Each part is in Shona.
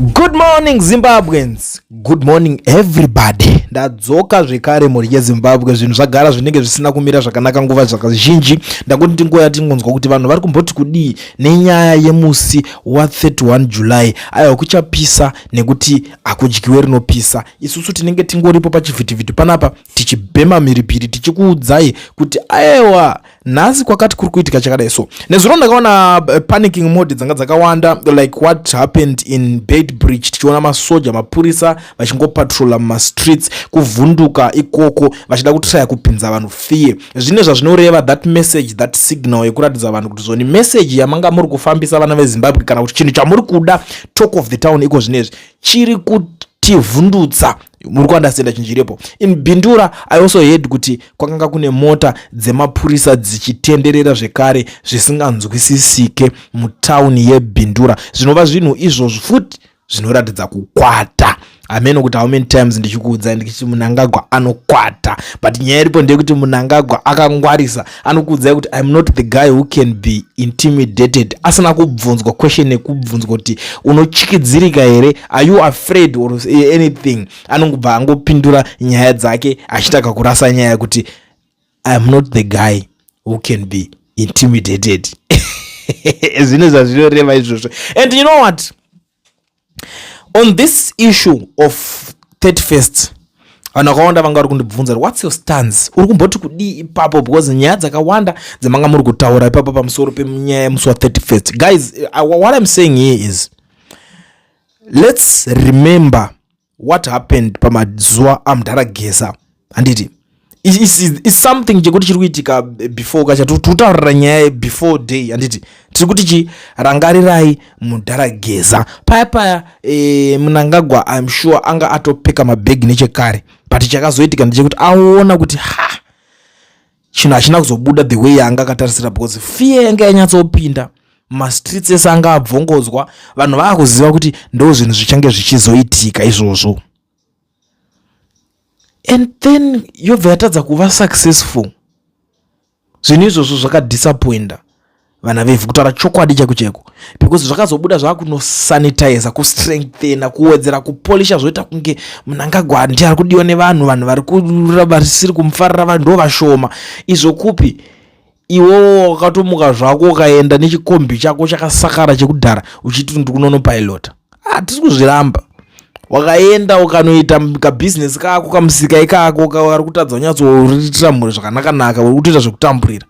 Good morning Zimbabweans, good morning everybody. Ndadzoka zvekare mhuri yeZimbabwe, zvinhu zvagara zvinenge zvisina kumira zvakanaka nguva zvakazhinji. Ndakuti tingoya tingonzwa kuti vanhu vari kumboti kudii nenyaya yemusi wa31 July. Aiwa kuchapisa nekuti akudyiwe rinopisa. Isusu tinenge tingoripo pachivhitivhiti panapa tichibhema mhiripiri tichikuudzai kuti aiwa nhasi kwakati kuri kuitika chakadai so. Nezuro ndakaona panicking mode dzanga dzakawanda, like what happened in Bridge, tichiona masoja mapurisa vachingopatrola mumastreets kuvhunduka ikoko vachida kutraya kupinza vanhu fear. Zvine zvazvinoreva that message, that signal yekuratidza vanhu kuti zvoni message yamanga muri kufambisa vana veZimbabwe kana kuti chinhu chamuri kuda talk of the town iko zvinezvi chiri kutivhundutsa. Muri kuandastenda chinjirepo. In Bindura I also heard kuti kwakanga kune mota dzemapurisa dzichitenderera zvekare zvisinganzwisisike mutauni yeBindura. Zvinova zvinhu izvozvo futi zvinoratidza kukwata. Ameno kuti how many times ndichikuudza ndichiti Mnangagwa anokwata, but nyaya iripo ndeyekuti Mnangagwa akangwarisa, anokuudzai kuti I'm not the guy who can be intimidated. Asina kubvunzwa question nekubvunzwa kuti unochikidzirika here, are you afraid or anything. Anongobva angopindura nyaya dzake achitaka kurasa nyaya kuti I'm not the guy who can be intimidated. Zvine zvazvinoreva izvozvo. And you know what? On this issue of 31st, vanhu vakawanda vanga vari kundibvunza what's your stance, uri kumboti kudii ipapo, because nyaya dzakawanda dzamanga muri kutaura ipapo pamusoro penyaya yemusi wa31st. Guys, what I'm saying here is let's remember what happened pamazuva aMudharageza. Handiti it's something chekuti chiri kuitika before kacha tutaurira nyaya before day. Handiti tiri kuti chi rangarirai Mudharageza paya Mnangagwa I'm sure anga atopeka mabhegi nechekare, but chakazoitika ndechekuti aona kuti chinhu hachina kuzobuda the way anga akatarisira, because fear yanga yanyatsopinda mastreets ese anga abvongodzwa, vanhu vakuziva kuti ndo zvinhu zvichange zvichizoitika izvozvo. And then yobva yatadza kuva successful. Zvinhu izvozvo zvakadisappointa vana vevhu kutaura chokwadi chakucheko, because zvakazobuda zvakunosanitize, kustrengthena, kuwedzera, kupolisha zvoita kunge Mnangagwa ndiye ari kudiwa nevanhu, vanhu varisiri kumufarira vanhu ndo vashoma. Izvo kupi iwo wakatomuka zvako ukaenda nechikombi chako chakasakara chekudhara uchiti ndikunonopilota. Tiri kuzviramba. Wakaenda ukanoita kabusiness kako kamusika ikako kari kutadza unyatsoritira mhuri zvakanaka uri kutoita zvekutamburira.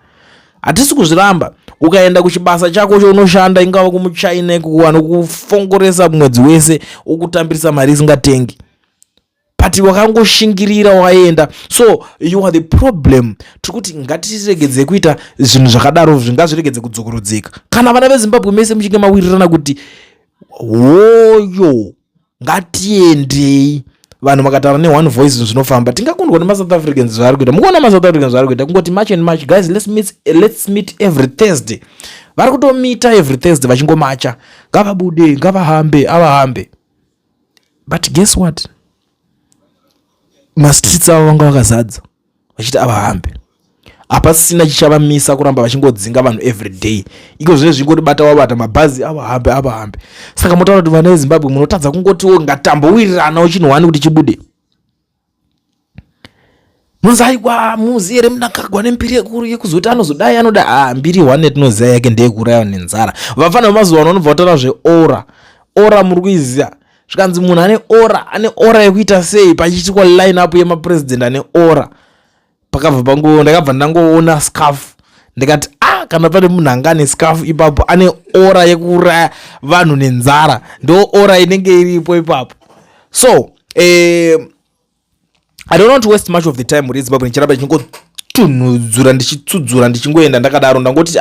Hatisi kuzviramba. Ukaenda kuchibasa chako chaunoshanda, ingava kumuchina vanokufongoresa mwedzi wese ukutambirisa mari isingatengi, but wakangoshingirira waenda. So you are the problem. Tikuti ngatiregedze kuita zvinhu zvakadaro, ngazviregedze kudzokorodzeka. Kana vana veZimbabwe mese muchinge mawirirana kuti hoyo ngatiendei, vanhu makataura ne1 voice zvinofamba, tingakundwa nemaSouth Africans zvari kuita. Mukuona maSouth Africans zvari kuita kungoti march and march, guys, let's meet every Thursday. Vari kutomita every Thursday vachingomacha, ngavabude, ngavahambe, avahambe. But guess what? Mastreets avo vanga vakazadza vachiti avahambe. Hapasina chichavamisa kuramba vachingodzinga vanhu every day. Iko zvine zvingotibata wabata mabhazi avahambe. Saka motaura kuti vana veZimbabwe munotadza kungotiwo ngatambowirirana uchinhwani kuti chibude. Munzaigwa muzi here Mnangagwa nembiri yekuru yekuzoti anozodai anoda mbiri 1 yetinoziva yake ndeyekurayo nenzara. Vafana vemazuva ano vanobva vataura zveora muri kuiziva. Zvikanzi munhu ane ora yekuita sei pachiitikwa line up yemapresident ane ora. Pakabva ndakabva ndangoona scarf ndikati kana pane munhu anga ane scarf ipapo ane ora yekuraya vanhu nenzara, ndo ora inenge iripo ipapo. So I don't want to waste much of the time with Zimbabwe ndichiramba ndichingotunudzura ndichitsudzura ndichingoenda ndakadaro ndangoti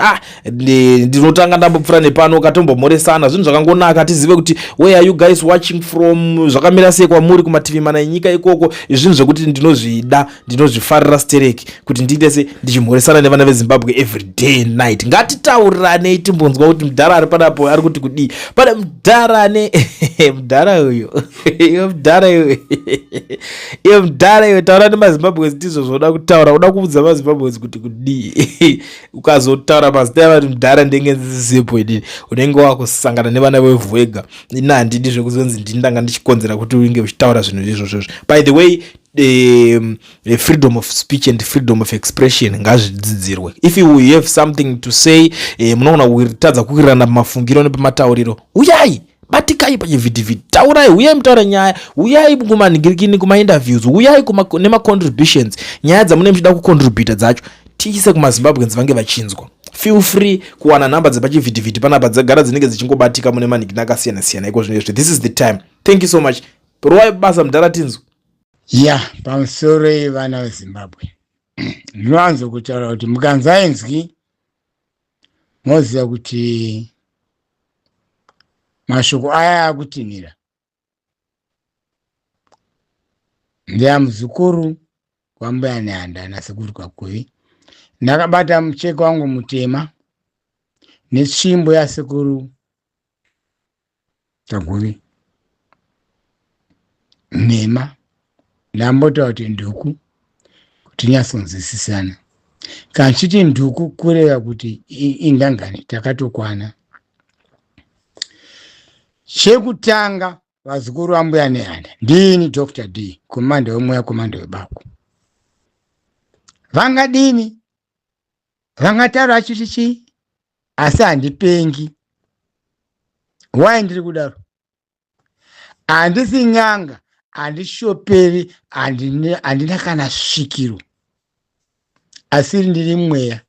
ndinotanga ndambopfura nepano katombomhoresana zvinhu zvakangonaka tizive kuti where are you guys watching from, zvakamira sei kwamuri kumativi mana enyika ikoko. Zvinhu zvekuti ndinozvida, ndinozvifarira stereki kuti ndidese ndichimhoresana nevana veZimbabwe every day and night. Ngatitaurirane timbonzwa kuti Mudhara ari panapo ari kuti kudii. Pane Mudhara mudhara uyo iwe mudhara iwe taura nemazimbabwezi ndizvo zvoda kutaura. Uda kuudza mazimbabwezi kuti kudii ukazotaura mazita avati mudhara ndenge nzizisepo idini unenge wakusangana nevana vevhu handidi zvekuzonzi ndini ndanga ndichikonzera kuti unge uchitaura zvinhu izvozvozvo. By the way, freedom of speech and freedom of expression ngazvidzidzirwe. If you have something to say, munoona kutadza kuwirirana pamafungiro nepamatauriro, uyai batikai pachivhitivhiti, taurai, uyai mutaura nyaya, uyai kumanhingirikini, kumainterviews, uyai nemacontributions, nyaya dzamunenge muchida kucontributa dzacho tiise kumazimbabweans vange vachinzwa. Feel free kuwana nhamba dzepachivhitivhiti panapa dzagara dzinenge dzichingobatika mune manhingini akasiyana-siyana iko zvinezvi. This is the time. Thank you so much. Rwai basa mudhara tinzwa. Pamusoro yevana veZimbabwe ndinowanzo kutaura kuti mukanzainzwi moziva kuti mashoko aya akutinhira. Ndiyamuzukuru wambuya Nhanda nasekuru Kakuvi. Ndakabata mucheka wangu mutema netsvimbo yasekuru Kakuvi nhema. Ndambotaura kuti nduku kuti nyatsonzwisisana. Kana chiti nduku kureva kuti indangani takatokwana. Chekutanga vazukuru vambuya Nhanda ndini Dr. D, komanda wemweya, komanda webako. Vangadini? Vangataura chiti chii? Asi handipengi. Why ndiri kudaro? Handisi n'anga, handishoperi, handina kana svikiro. Asi ndiri mweya.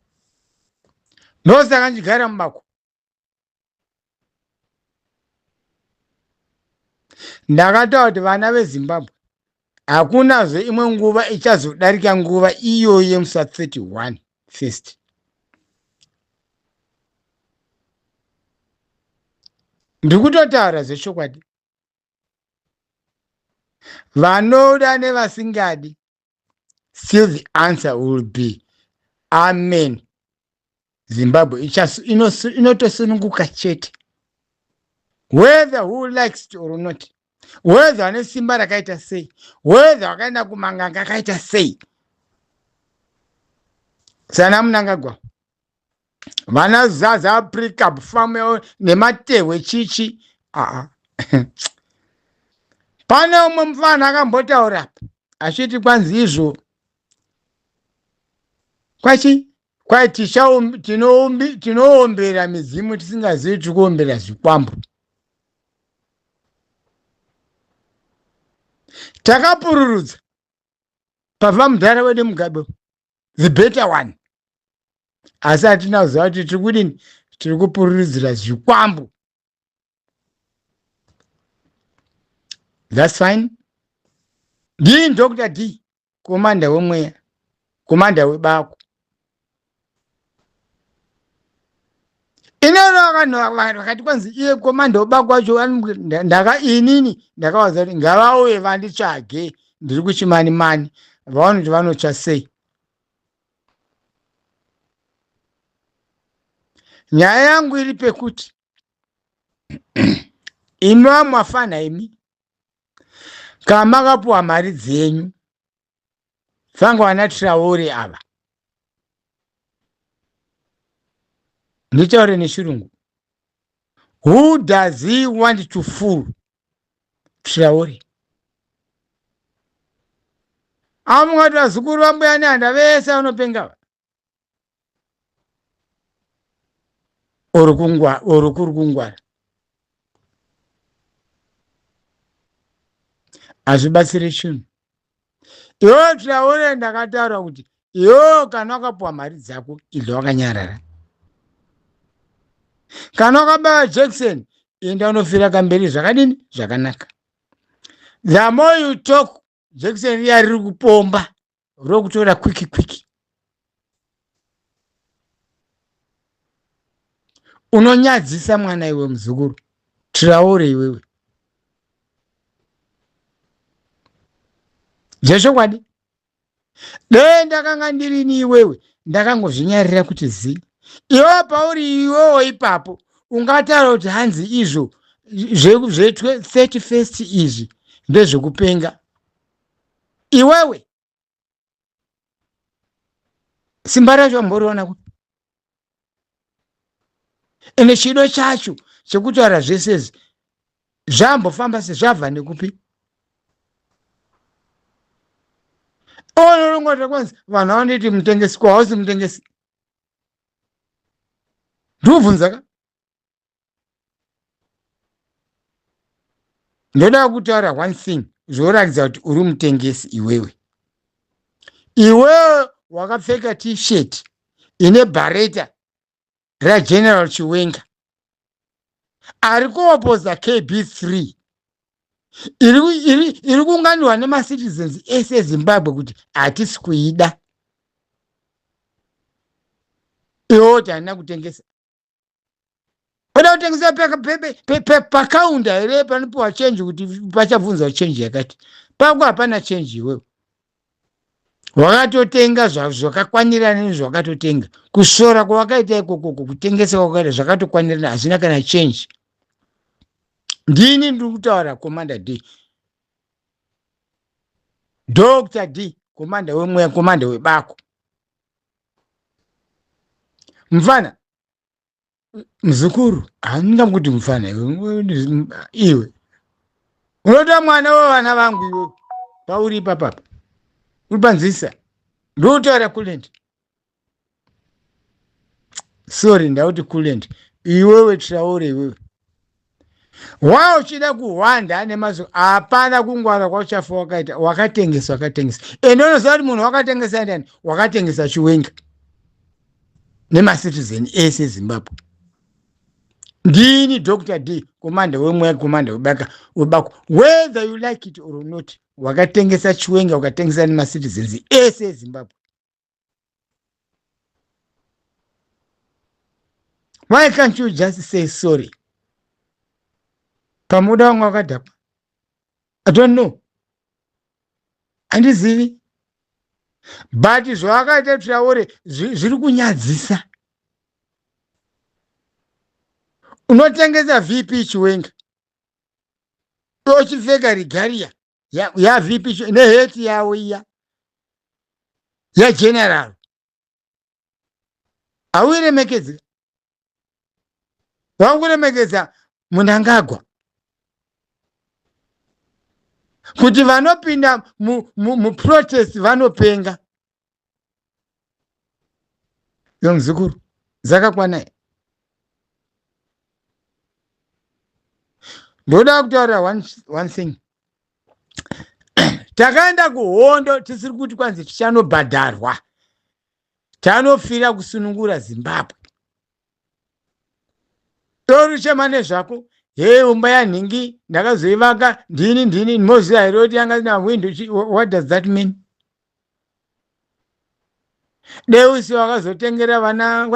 Ndosaka ndigara mubako. Ndakataura kuti vana veZimbabwe hakunazve imwe nguva ichazodarika nguva iyoyo yemusa 31 first. Ndikutotaura zvechokwadi. Vanoda nevasingadi, still the answer will be amen. Zimbabwe inotosununguka chete. Whether who likes it or not, whether ane simba rakaita sei, whether wakaenda kumanganga akaita sei. Sana munangagwa vana zaza Africa bufame nematehwe chichi. Pane umwe mufana akambotaura achiti kwanzi izvo kwai tinoombera mizimu tisingazivi tikuombera zvikwambo. Takapururudza pabva mudhara wedu Mugabe, the better one. Asi hatina kuziva kuti tiri kudini, tiri kupururudzira zvikwambo. That's fine. Ndini Dr. D, komanda wemweya, komanda webako. Inono vakati kwanzi iye komanda webako wacho inini ndakawaza kuti ngavauye vanditsvage, ndiri kuchimani-mani, vaone kuti vanotsva sei. Nyaya yangu iri pekuti imi mafana imi kana makapuwa mari dzenyu vanga vana Traore ava, nditaure nechirungu, who does he want to fool? Traore. Amungati vazukuru vambuya Nhanda vese vanopengava uri kuri kungwara. Hazvibatsiri chinhu. Iwo Traore ndakataura kuti iwo kana wakapuwa mari dzako idlo wakanyarara. Kana wakabaya Jackson enda unofira kamberi zvakadini zvakanaka. The more you talk, Jackson riya riri kupomba rokutora kwiki. Unonyadzisa mwana iwe muzukuru Traore iwewe. Zvechokwadi. Dei ndakanga ndirini iwewe ndakangozvinyarira kuti zi. Iwe pauri iwewo ipapo ungataura kuti hanzi izvo 31st izvi ndezvekupenga. Iwewe simba racho mboriona kuti ene chido chacho chekutaura zvesezvi zvambofamba sezvabva nekupi. Onorongota kwanzi vanhu vanoti mutengesi kwahausi mutengesi. Ndobvunza ndoda kutaura one thing zvoratidza kuti uri mutengesi iwewe. Iwewe wakapfeka t-shirt ine bhareta raGeneral Chiwenga ari kuopoza KB3 iri kunganiwa nemacitizens ese eZimbabwe kuti hatisi kuida. Iwo kuti handina kutengesa. Oda kutengesa pakaunda here panopiwa change kuti pachabvunzwa change yakati. Pako hapana change iwewe. Wakatotenga zvakakwanirana nezvakatotenga. Kusora kwawakaita ikoko kutengesa kwawakaita zvakatokwanirana hazvina kana change. Ndini ndiri kutaura Commander D. Dr. D, komanda wemweya, komanda webako. Mfana mzukuru handina kuti mfana iwe unoda mwana wevana vangu iwe pauri papapa uri panzisa ndotaura Kulendi. Sorry ndauti Kulendi iwewe Traore iwewe wao uchida kuhwanda nemazo hapana kungwara kwauchafa wakaita wakatengesa enonoziva kuti munhu wakatengesa ndani wakatengesa Chiwenga nemacitizen ese Zimbabwe. Ndini Dr. D, komanda wemweya, komanda webako, whether you like it or not, wakatengesa Chiwenga wakatengesa nemacitizens ese Zimbabwe. Why can't you just say sorry? Pamuda wangu wakadhapa. I don't know. Handizivi. But zvawakaita Traore zviri kunyadzisa. Unotengesa VP Chiwenga. Uchipfeka regalia ya VP neheti yawo iya ya general. Awiremekedza. Wakuremekedza Mnangagwa. Kuti vanopinda mu-protest vanopenga. Yomzukuru, zakakwana. Ndoda kutaura one thing. Takaenda kuhondo tisiri kuti kwanzi tichanobhadharwa. Tanofira kusunungura Zimbabwe. Tori chemane zvako. Hey, umbaya ningi, ndakazoivaka, ndini, moziya here kuti yanga na window. What does that mean? Deusi wakazotengera vana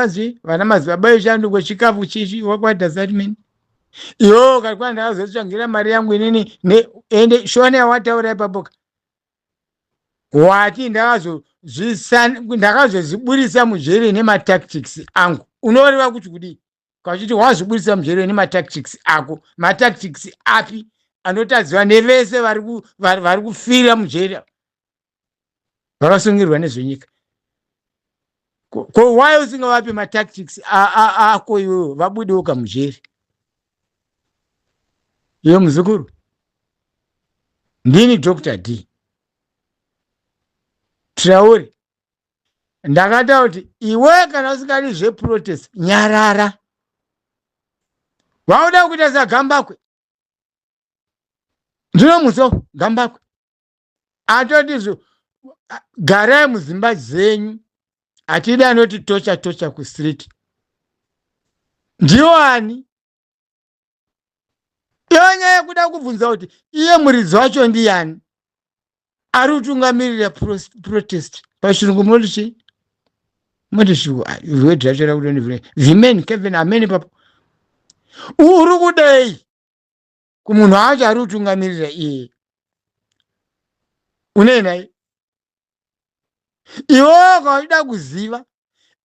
madzibaba echanduko chikafu chichi, what does that mean? Iyo kalikuwa ndakazotsvangira mari yangu inini ende shone wataura ipapo. Wati ndakazozviburisa mujeri nematactics angu. Unoreva kuti kudii? Kachiti wazviburisa mujeri nematactics ako. Matactics api anotadziwa nevese vari kufira mujeri. Vakasungirwa nezvenyika. Ko why usingawapi matactics ako iwewe vabudewo kamujeri? Iyo muzukuru. Ndini Dr. D. Traore. Ndakata kuti iwe kana usikadi zveprotest nyarara. Vauda kuita saGambakwe. Ndinomuso Gambakwe. Atoti garai muzimba dzenyu. Atida anoti tocha kustreet. Ndiwani? Iyo nyaya kuda kubvunza kuti iye muridzi wacho ndiani? Ari kutungamirira protest. Pachirungu munoti chii? Moti shuwa word racho rakudoni vimen Kevin ameni papa. Uri kudai kumunhu wacho ari kutungamirira iye. Unenai? Iwe wakaida kuziva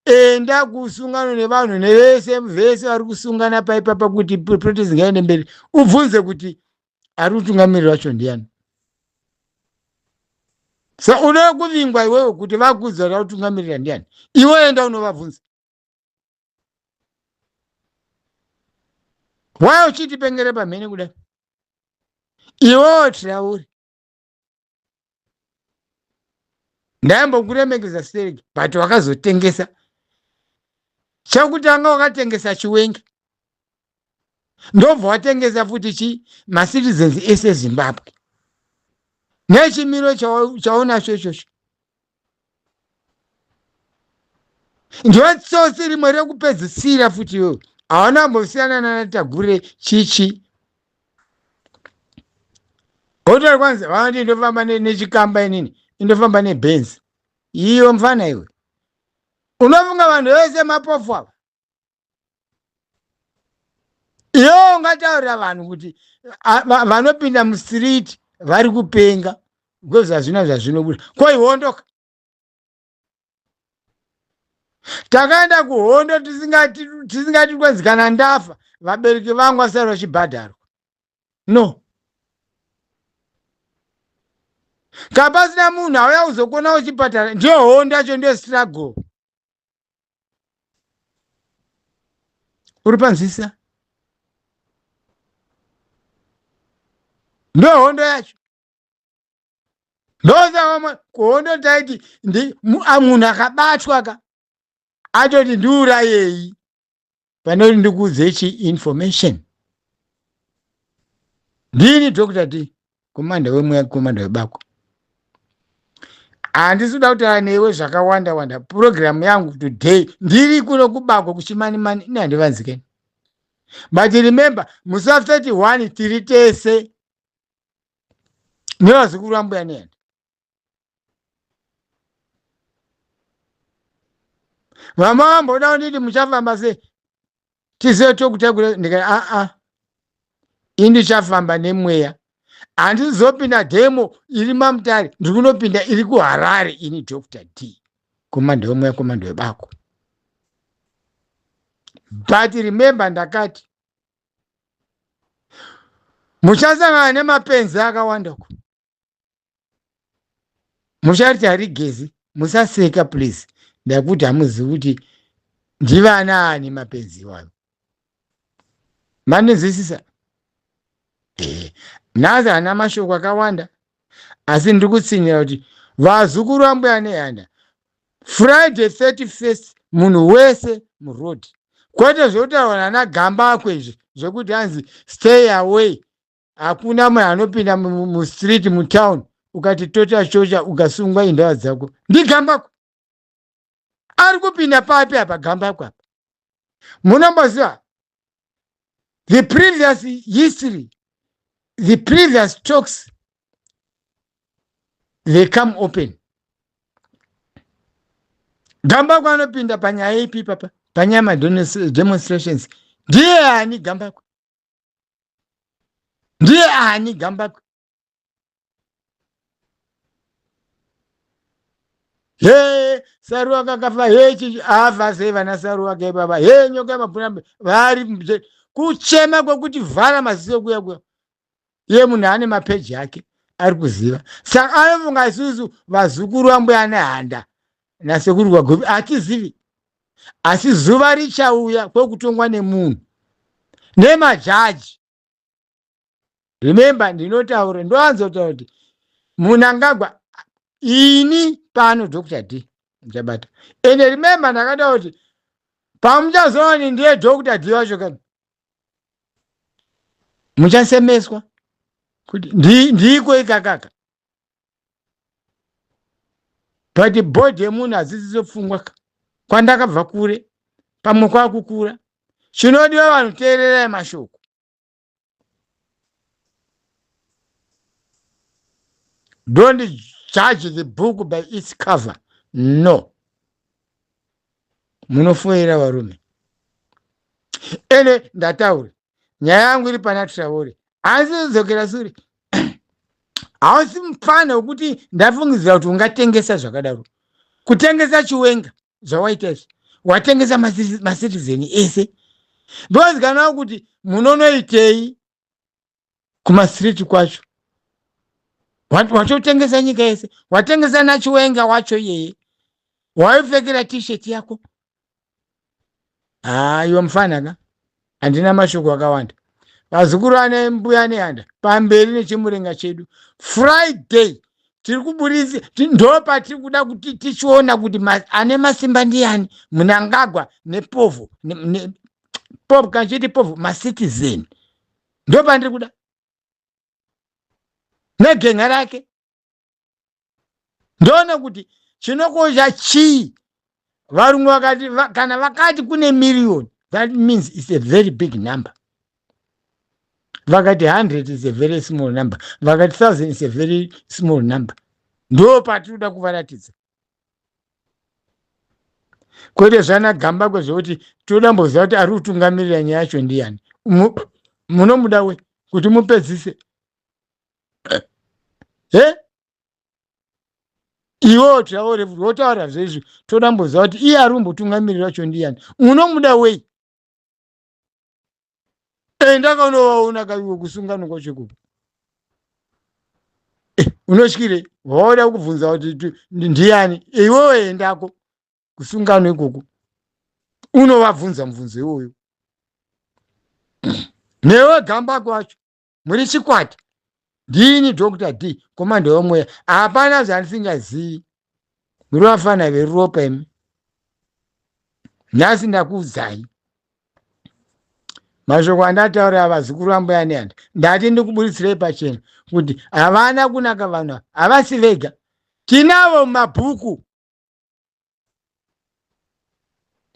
enda kusungano nevanhu nevese vari kusungana paipapa kuti protest ngaende mberi, ubvunze kuti ari utungamiriri wacho ndiani. Sa unoda kuvingwa iwewe kuti vakuudza kuti utungamirira ndiani, iwe enda unovabvunza. Why uchitipengere pamhene kudai? Iwewe Traore, ndayambokuremekeza Stereki, but wakazotengesa. Chakutanga wakatengesa chiwengi, ndobva watengesa futi chi macitizens ese Zimbabwe. Nechimiro chaunacho ichocho ndiotsotsi rimwe rekupedzisira futi iwewe. Hawana mbosiyana naTagure chichi. Hotori kwanza vanoti indofamba nechikamba inini, indofamba neBenz. Iyo mfana iwe. Unofunga vanhu vese mapofu ava? Iwe ungataurira vanhu kuti vanopinda mustriti vari kupenga kwezvazvina zvazvinobuda. Ko ihondoka. Takaenda kuhondo tisingati kwenzi kana ndafa vabereki vangu vasara vachibhadharwa. No. Kapasina munhu auya kuzokona uchibhadhara, ndiyo hondo yacho, ndiyo struggle. Uri panzwisisa? Ndiyo hondo yacho. Ndoza kuhondo taiti munhu akabatwa ka atoti ndiurayei panoti ndikuudze information. Ndini Dr. D, komanda wemweya, komanda webako. Handisi kuda kutaura newe zvakawanda wanda. Program yangu today ndiri kuno kubako kuchimanimani, ini handivanzikeni. But remember, musi wa 31 tiri tese nevazukuru vambuya nehanda. Mama vamboda kunditi muchafamba sei? Tizive tokutagura ndikati ini ndichafamba nemweya. Handizopinda dhemo iri maMutare, ndiri kunopinda iri kuHarare. Ini Dr. D, komanda wemweya, komanda webako. But remember, ndakati muchasangana nemapenzi akawanda uko. Muchati harigezi, musaseka please. Ndakuti hamuzivi kuti ndivanaani mapenzi iwayo. Manizwisisa? Nhasi hana mashoko akawanda, asi ndiri kutsinyira kuti vazukuru vambuya nehanda, Friday 31st munhu wese muroad. Kwete zvotaurwa nana Gamba akwezvi zvokuti hanzi stay away, hakuna munhu anopinda mustreet mutown ukati tota chocha ukasungwa indawa dzako. Ndigambako ari kupinda papi apa Gambako apa? Munomboziva the previous history, the previous talks, they come open. Gambako anopinda panyaya ipi papa? Panyama demonstrations. Ndiye ani Gambako? Ndiye ani Gambako? He Saruwa kakafa, he chichi afa sei vana Saruwa ke baba, he nyoka mabhuna vari kuchema kwekuti vhara maziso kuya. Ye munhu ane mapeji yake ari kuziva. Saka anofunga isusu vazukuru vambuya nehanda nasekuru kwaGobi hatizivi. Asi zuva richauya kwekutongwa nemunhu nemajaji. Remember, ndinotaura ndoanzotaura kuti Mnangagwa ini pano Dr. D mchabata. Ende remember ndakataura kuti pamuchazoona ndiye Dr. D wacho kani muchasemeswa kuti ndiko ikakaka. But bhodhi yemunhu hadzisizopfungwa kwandakabva kure, pamwe kwakukura. Chinodiwa vanhu teererai mashoko. Don't judge the book by its cover. No. Munofoera varume. Ene ndataura nyaya yangu iri pana Traore. Asi dzokera sure. Hausi mufana wekuti ndafungidzira kuti ungatengesa zvakadaro. Kutengesa chiwenga zvawaita izvi. watengesa macitizen ese because kana kuti munonoitei kumastreet kwacho watotengesa nyika yese watengesa nachiwenga wacho yeye waipfekera t-shirt yako iwe mfana ka handina mashoko akawanda vazukuru ane mbuya nehanda pamberi nechimurenga chedu Friday tiri kuburitsa ndo patiri kuda kuti tichiona kuti ane masimba ndiani Mnangagwa nePovu Povu kanchiti Povu macitizen ndo pandiri kuda negenga rake ndona kuti chinokosha chii varumwe vakati kana vakati kune million that means it's a very big number vakati 100 is a very small number vakati 1000 is a very small number ndo patiri kuda kuvaratidza kwete zvanagamba kwezvokuti toda mboziva kuti ari kutungamirira nyaya yacho ndiani munomuda we kuti mupedzise iwo taura zvezvi toda mboziva kuti iye ari kumbotungamirira wacho ndiani unomuda wei ndakanovaona kaiwe kusungano kwacho kuko unotyire waoda kubvunza kuti ndiani iwewe endako kusungano ikoko unovabvunza mubvunzo iwoyo newe gamba kwacho muri chikwata ndini Dr. D komanda wemweya hapana zvandisingazivi muri vafana veropa imi nhasi ndakuudzai mashoko andataurira vazukuru vambuya nehanda ndati ndikuburitsirei pachena kuti havana kunaka vanhu havasi vega tinavo mumabhuku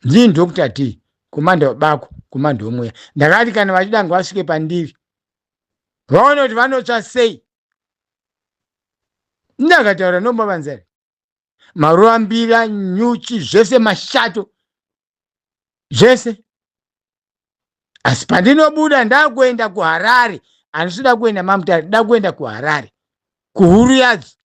ndini Dr. D komanda webako komanda wemweya ndakati kana vachida ngavasvike pandiri vaona kuti vanotsva sei ndakataura nombavanzari maruva mbira nyuchi zvese mashato zvese asi pandinobuda ndakuenda kuHarare handisida kuenda maMutare da kuenda kuHarare kuhuru yadzo